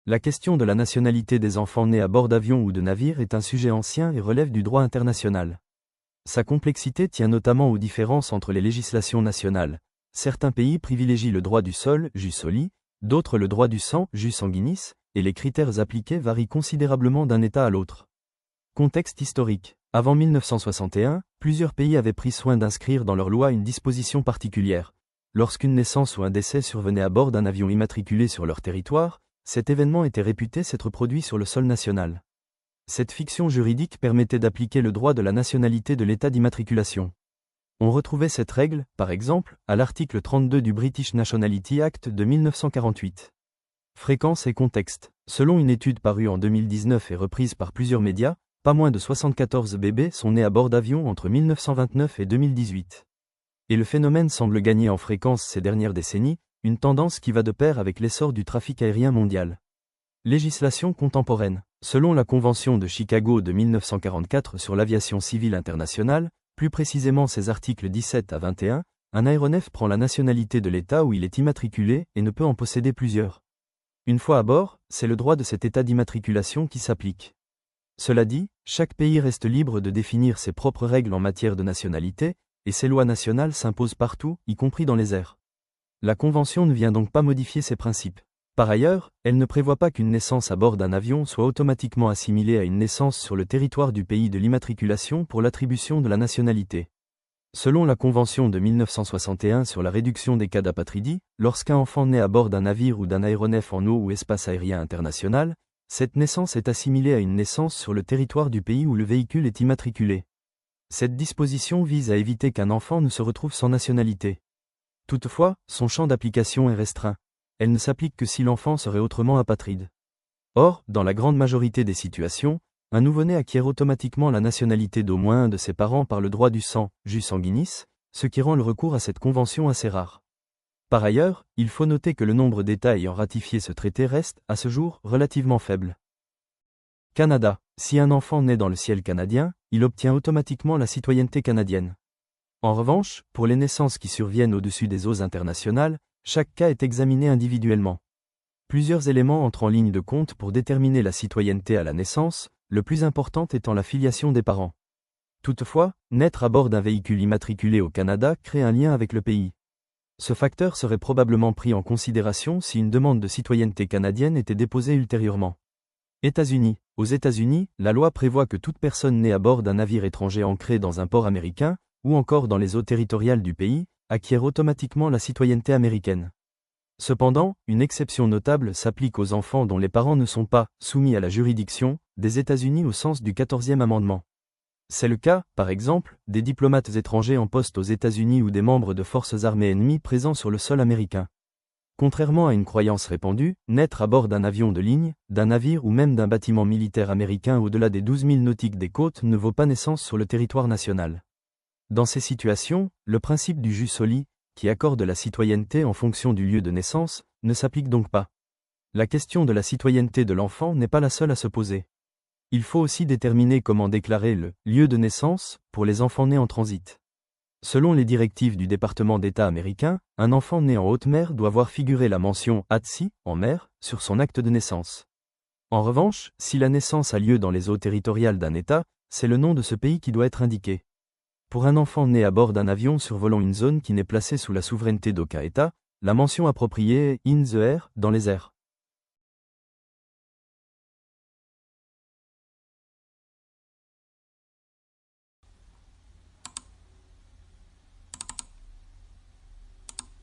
La question de la nationalité des enfants nés à bord d'avions ou de navires est un sujet ancien et relève du droit international. Sa complexité tient notamment aux différences entre les législations nationales. Certains pays privilégient le droit du sol, jus soli, d'autres le droit du sang, jus sanguinis, et les critères appliqués varient considérablement d'un État à l'autre. Contexte historique. Avant 1961, plusieurs pays avaient pris soin d'inscrire dans leur loi une disposition particulière. Lorsqu'une naissance ou un décès survenait à bord d'un avion immatriculé sur leur territoire, cet événement était réputé s'être produit sur le sol national. Cette fiction juridique permettait d'appliquer le droit de la nationalité de l'État d'immatriculation. On retrouvait cette règle, par exemple, à l'article 32 du British Nationality Act de 1948. Fréquence et contexte. Selon une étude parue en 2019 et reprise par plusieurs médias, pas moins de 74 bébés sont nés à bord d'avions entre 1929 et 2018. Et le phénomène semble gagner en fréquence ces dernières décennies, une tendance qui va de pair avec l'essor du trafic aérien mondial. Législation contemporaine. Selon la Convention de Chicago de 1944 sur l'aviation civile internationale, plus précisément ses articles 17 à 21, un aéronef prend la nationalité de l'État où il est immatriculé et ne peut en posséder plusieurs. Une fois à bord, c'est le droit de cet État d'immatriculation qui s'applique. Cela dit, chaque pays reste libre de définir ses propres règles en matière de nationalité, et ses lois nationales s'imposent partout, y compris dans les airs. La Convention ne vient donc pas modifier ces principes. Par ailleurs, elle ne prévoit pas qu'une naissance à bord d'un avion soit automatiquement assimilée à une naissance sur le territoire du pays de l'immatriculation pour l'attribution de la nationalité. Selon la Convention de 1961 sur la réduction des cas d'apatridie, lorsqu'un enfant naît à bord d'un navire ou d'un aéronef en eau ou espace aérien international, cette naissance est assimilée à une naissance sur le territoire du pays où le véhicule est immatriculé. Cette disposition vise à éviter qu'un enfant ne se retrouve sans nationalité. Toutefois, son champ d'application est restreint. Elle ne s'applique que si l'enfant serait autrement apatride. Or, dans la grande majorité des situations, un nouveau-né acquiert automatiquement la nationalité d'au moins un de ses parents par le droit du sang, jus sanguinis, ce qui rend le recours à cette convention assez rare. Par ailleurs, il faut noter que le nombre d'États ayant ratifié ce traité reste, à ce jour, relativement faible. Canada. Si un enfant naît dans le ciel canadien, il obtient automatiquement la citoyenneté canadienne. En revanche, pour les naissances qui surviennent au-dessus des eaux internationales, chaque cas est examiné individuellement. Plusieurs éléments entrent en ligne de compte pour déterminer la citoyenneté à la naissance, le plus important étant la filiation des parents. Toutefois, naître à bord d'un véhicule immatriculé au Canada crée un lien avec le pays. Ce facteur serait probablement pris en considération si une demande de citoyenneté canadienne était déposée ultérieurement. États-Unis. Aux États-Unis, la loi prévoit que toute personne née à bord d'un navire étranger ancré dans un port américain, ou encore dans les eaux territoriales du pays, acquiert automatiquement la citoyenneté américaine. Cependant, une exception notable s'applique aux enfants dont les parents ne sont pas soumis à la juridiction des États-Unis au sens du 14e amendement. C'est le cas, par exemple, des diplomates étrangers en poste aux États-Unis ou des membres de forces armées ennemies présents sur le sol américain. Contrairement à une croyance répandue, naître à bord d'un avion de ligne, d'un navire ou même d'un bâtiment militaire américain au-delà des 12 000 nautiques des côtes ne vaut pas naissance sur le territoire national. Dans ces situations, le principe du jus soli, qui accorde la citoyenneté en fonction du lieu de naissance, ne s'applique donc pas. La question de la citoyenneté de l'enfant n'est pas la seule à se poser. Il faut aussi déterminer comment déclarer le lieu de naissance pour les enfants nés en transit. Selon les directives du département d'État américain, un enfant né en haute mer doit voir figurer la mention « at sea » en mer sur son acte de naissance. En revanche, si la naissance a lieu dans les eaux territoriales d'un État, c'est le nom de ce pays qui doit être indiqué. Pour un enfant né à bord d'un avion survolant une zone qui n'est placée sous la souveraineté d'aucun État, la mention appropriée est « in the air » dans les airs.